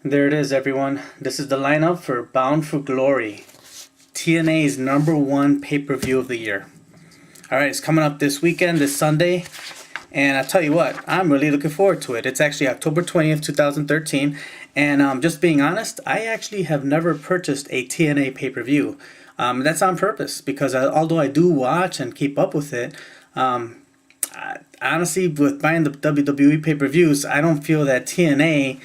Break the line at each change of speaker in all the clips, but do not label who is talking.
There it is, everyone. This is the lineup for Bound for Glory, TNA's #1 pay-per-view of the year. Alright, it's coming up this weekend, this Sunday, and I tell you what, I'm really looking forward to it. It's actually October 20th, 2013, and just being honest, I actually have never purchased a TNA pay-per-view. That's on purpose, because although I do watch and keep up with it, honestly, with buying the WWE pay-per-views, I don't feel that TNA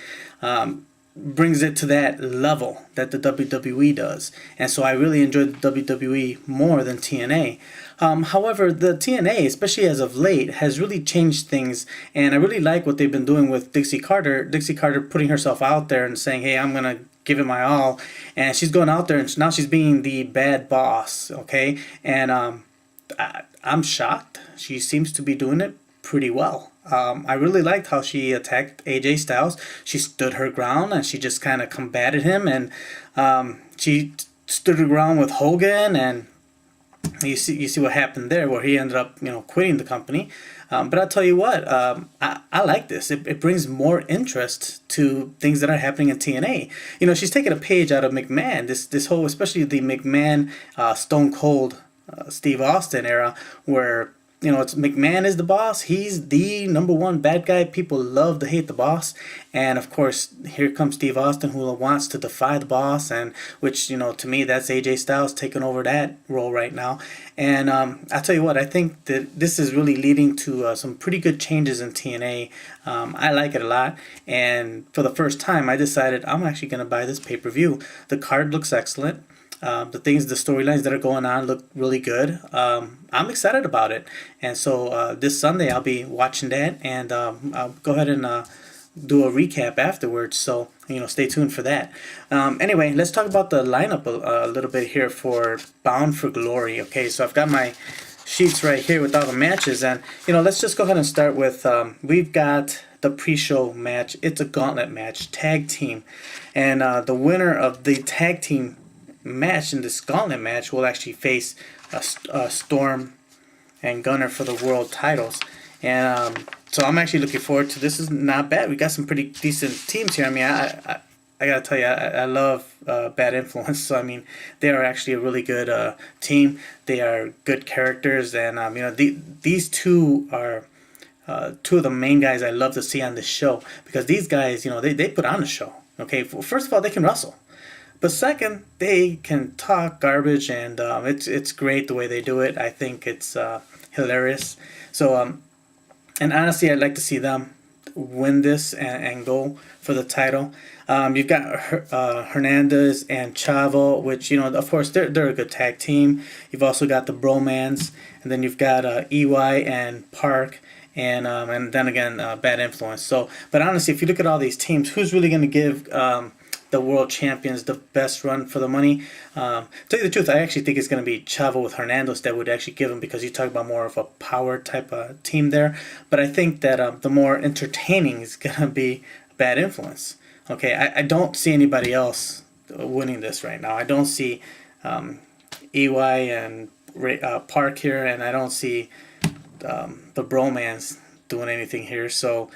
brings it to that level that the WWE does. And so I really enjoy the WWE more than TNA. However, the TNA, especially as of late, has really changed things, and I really like what they've been doing with Dixie Carter. Dixie Carter putting herself out there and saying, hey, I'm going to give it my all. And she's going out there, and now she's being the bad boss, okay? And I'm shocked. She seems to be doing it pretty well. I really liked how she attacked AJ Styles. She stood her ground and she just kind of combated him, and she stood her ground with Hogan, and you see what happened there, where he ended up quitting the company. But I'll tell you what, I like this. It brings more interest to things that are happening in TNA. She's taking a page out of McMahon. This whole, especially the McMahon Stone Cold Steve Austin era, where it's McMahon is the boss. He's the #1 bad guy. People love to hate the boss, and of course, here comes Steve Austin, who wants to defy the boss, and which to me, that's AJ Styles taking over that role right now. And I tell you what, I think that this is really leading to some pretty good changes in TNA. I like it a lot, and for the first time, I decided I'm actually going to buy this pay-per-view. The card looks excellent. The storylines that are going on look really good. I'm excited about it. And so this Sunday I'll be watching that, and I'll go ahead and do a recap afterwards. So, stay tuned for that. Anyway, let's talk about the lineup a little bit here for Bound for Glory. Okay, so I've got my sheets right here with all the matches, and let's just go ahead and start with we've got the pre-show match. It's a gauntlet match, tag team, and the winner of the tag team match in this gauntlet match will actually face Storm and Gunner for the world titles. And so I'm actually looking forward to this. Is not bad. We got some pretty decent teams here. I mean, I gotta tell you, I love Bad Influence. So I mean, they are actually a really good team. They are good characters, and these two are two of the main guys I love to see on this show, because these guys, they put on a show. Okay, first of all, they can wrestle. But second, they can talk garbage, and it's great the way they do it. I think it's hilarious. So, and honestly, I'd like to see them win this and go for the title. You've got Hernandez and Chavo, which of course they're a good tag team. You've also got the Bromans, and then you've got EY and Park. And then again, Bad Influence. So, but honestly, if you look at all these teams, who's really going to give the world champions the best run for the money? Tell you the truth, I actually think it's going to be Chavo with Hernandez that would actually give them, because you talk about more of a power type of team there. But I think that the more entertaining is going to be Bad Influence. Okay, I don't see anybody else winning this right now. I don't see EY and Park here, and I don't see the Bromans doing anything here. So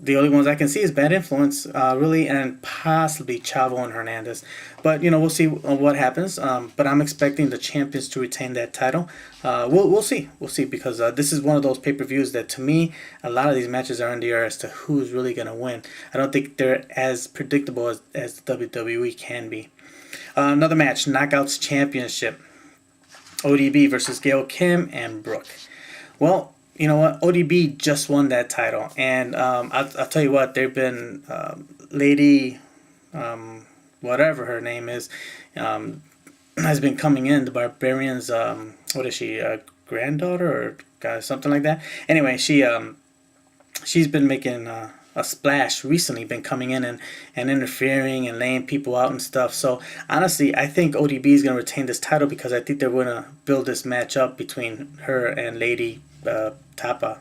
the only ones I can see is Bad Influence, really, and possibly Chavo and Hernandez. But we'll see what happens. But I'm expecting the champions to retain that title. We'll see. We'll see, because this is one of those pay-per-views that, to me, a lot of these matches are in the air as to who's really going to win. I don't think they're as predictable as WWE can be. Another match, Knockouts Championship. ODB versus Gail Kim and Brooke. Well, you know what? ODB just won that title, and I'll tell you what. They've been Lady, whatever her name is, has been coming in. The Barbarian's what is she? Granddaughter or something like that. Anyway, she's been making a splash recently. Been coming in and interfering and laying people out and stuff. So honestly, I think ODB is going to retain this title, because I think they're going to build this match up between her and Lady Tapa.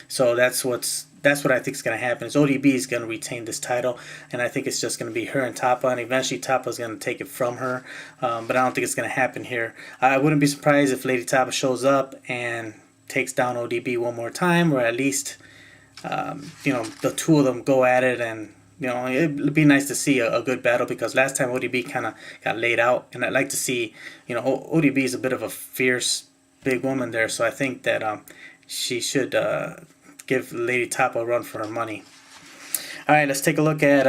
So that's what I think is going to happen. Is ODB is going to retain this title, and I think it's just going to be her and Tapa, and eventually Tapa is going to take it from her. But I don't think it's going to happen here. I wouldn't be surprised if Lady Tapa shows up and takes down ODB one more time, or at least the two of them go at it and it'd be nice to see a good battle, because last time ODB kind of got laid out, and I'd like to see, ODB is a bit of a fierce big woman there, so I think that she should give Lady Top a run for her money. All right, let's take a look at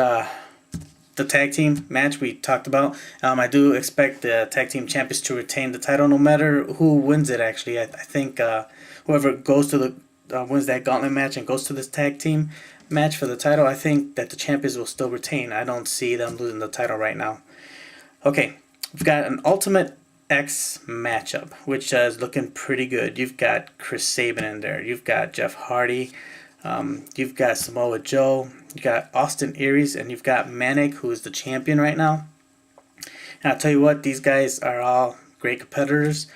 the tag team match we talked about. I do expect the tag team champions to retain the title no matter who wins it. Actually, I think whoever goes to the wins that gauntlet match and goes to this tag team match for the title, I think that the champions will still retain. I don't see them losing the title right now. Okay, we've got an Ultimate X matchup, which is looking pretty good. You've got Chris Sabin in there. You've got Jeff Hardy. You've got Samoa Joe. You've got Austin Aries, and you've got Manic, who is the champion right now. And I'll tell you what, these guys are all great competitors.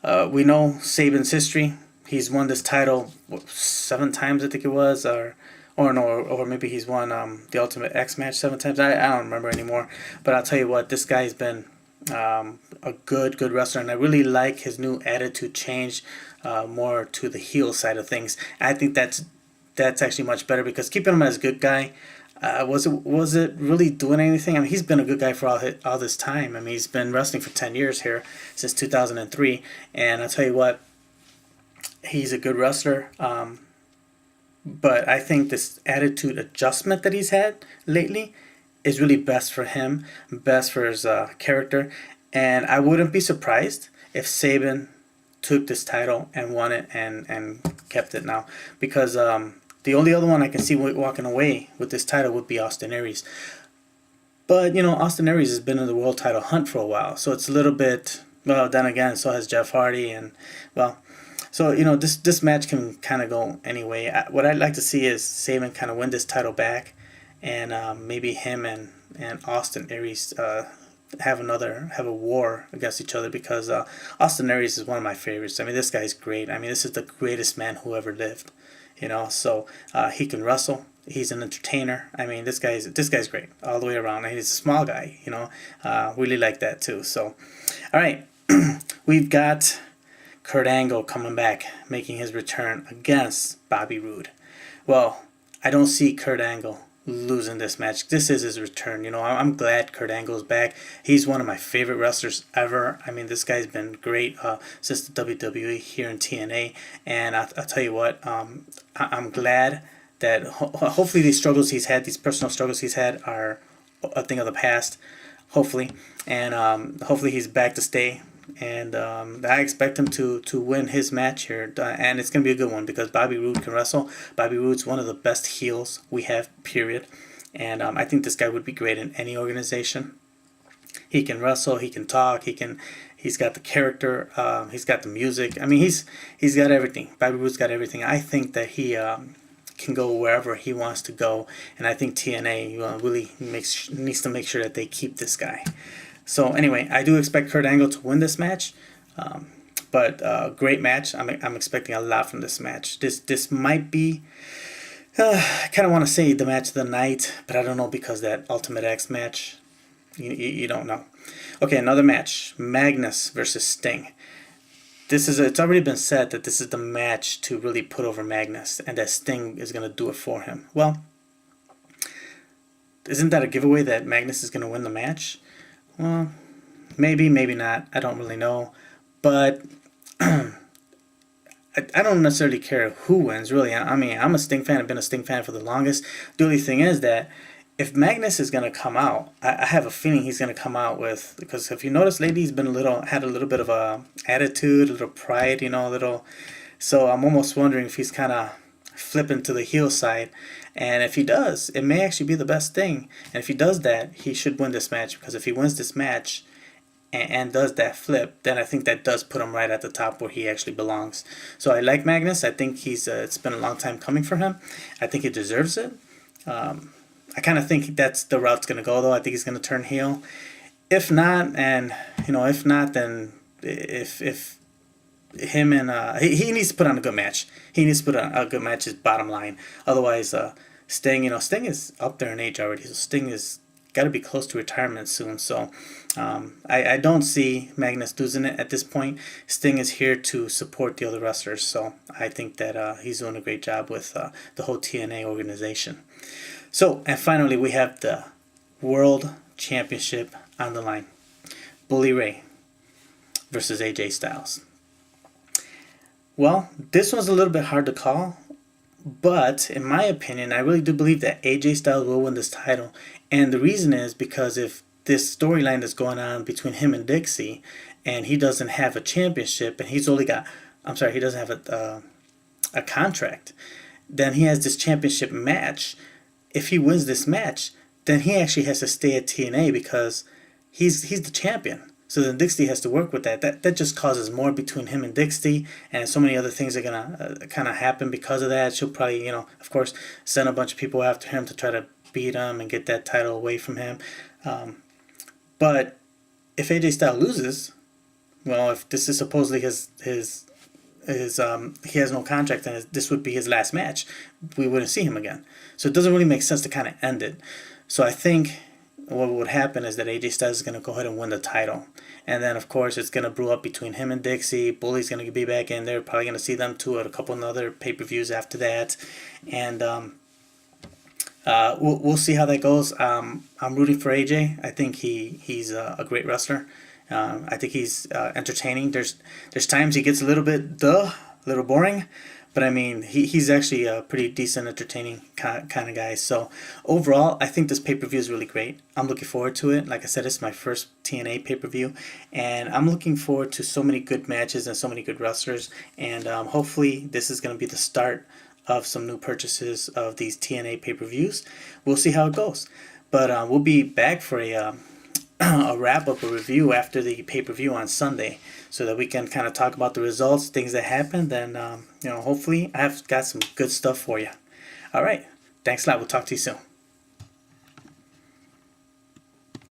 We know Sabin's history. He's won this title 7 times, I think it was, or maybe he's won the Ultimate X match 7 times. I don't remember anymore. But I'll tell you what, this guy's been a good wrestler, and I really like his new attitude change more to the heel side of things. I think that's actually much better, because keeping him as a good guy, was it really doing anything? I mean, he's been a good guy for all this time. I mean, he's been wrestling for 10 years here, since 2003, and I'll tell you what, he's a good wrestler. But I think this attitude adjustment that he's had lately is really best for him, best for his character, and I wouldn't be surprised if Sabin took this title and won it and kept it now, because the only other one I can see walking away with this title would be Austin Aries. But Austin Aries has been in the world title hunt for a while, so it's a little bit, well, then again, so has Jeff Hardy, and well, so this match can kind of go anyway. What I'd like to see is Sabin kind of win this title back, and maybe him and Austin Aries have a war against each other, because Austin Aries is one of my favorites. I mean, this guy's great. I mean, this is the greatest man who ever lived. So he can wrestle. He's an entertainer. I mean, this guy's great all the way around. And he's a small guy. Really like that too. So, all right, we've got Kurt Angle coming back, making his return against Bobby Roode. Well, I don't see Kurt Angle losing this match. This is his return. I'm glad Kurt Angle's back. He's one of my favorite wrestlers ever. I mean, this guy's been great since the WWE here in TNA. And I'll tell you what, I'm glad that hopefully these personal struggles he's had are a thing of the past. Hopefully. And hopefully he's back to stay. And I expect him to win his match here, and it's going to be a good one, because Bobby Roode can wrestle. Bobby Roode's one of the best heels we have, period. And I think this guy would be great in any organization. He can wrestle, he can talk, he's got the character, he's got the music. I mean, he's got everything. Bobby Roode's got everything. I think that he can go wherever he wants to go, and I think TNA really needs to make sure that they keep this guy. So anyway, I do expect Kurt Angle to win this match, but great match. I'm expecting a lot from this match. This might be, I kind of want to say the match of the night, but I don't know, because that Ultimate X match, you don't know. Okay, another match, Magnus versus Sting. It's already been said that this is the match to really put over Magnus, and that Sting is going to do it for him. Well, isn't that a giveaway that Magnus is going to win the match? Well, maybe not. I don't really know. But I don't necessarily care who wins, really. I mean, I'm a Sting fan. I've been a Sting fan for the longest. The only thing is that if Magnus is going to come out, I have a feeling he's going to come out with, because if you notice lately, he's been had a little bit of a attitude, a little pride, a little. So I'm almost wondering if he's kind of flipping to the heel side. And if he does, it may actually be the best thing. And if he does that, he should win this match, because if he wins this match and does that flip, then I think that does put him right at the top where he actually belongs. So I like Magnus. I think it's been a long time coming for him. I think he deserves it. I kind of think that's the route it's going to go, though. I think he's going to turn heel. If not, then if him and he needs to put on a good match. He needs to put on a good match, is bottom line. Otherwise, Sting, Sting is up there in age already. So Sting is got to be close to retirement soon. So I don't see Magnus losing it at this point. Sting is here to support the other wrestlers. So I think that he's doing a great job with the whole TNA organization. So, and finally, we have the World Championship on the line. Bully Ray versus AJ Styles. Well, this one's a little bit hard to call, but in my opinion, I really do believe that AJ Styles will win this title. And the reason is because if this storyline that's going on between him and Dixie, and he doesn't have a championship, and he's only got, he doesn't have a contract, then he has this championship match. If he wins this match, then he actually has to stay at TNA because he's the champion. So then Dixie has to work with that. That just causes more between him and Dixie, and so many other things are gonna kind of happen because of that. She'll probably, of course, send a bunch of people after him to try to beat him and get that title away from him. But if AJ Styles loses, well, if this is supposedly he has no contract and this would be his last match, we wouldn't see him again. So it doesn't really make sense to kind of end it. So I think what would happen is that AJ Styles is going to go ahead and win the title. And then, of course, it's going to brew up between him and Dixie. Bully's going to be back in there. Probably going to see them two at a couple of other pay-per-views after that. And we'll see how that goes. I'm rooting for AJ. I think he's a great wrestler. I think he's entertaining. There's times he gets a little bit a little boring, but I mean he's actually a pretty decent, entertaining kind of guy. So overall, I think this pay-per-view is really great. I'm looking forward to it. Like I said, it's my first TNA pay-per-view, and I'm looking forward to so many good matches and so many good wrestlers. And hopefully, this is going to be the start of some new purchases of these TNA pay-per-views. We'll see how it goes, but we'll be back for a wrap-up, a review after the pay-per-view on Sunday, so that we can kind of talk about the results, things that happened, and hopefully I've got some good stuff for you. All right, thanks a lot. We'll talk to you soon.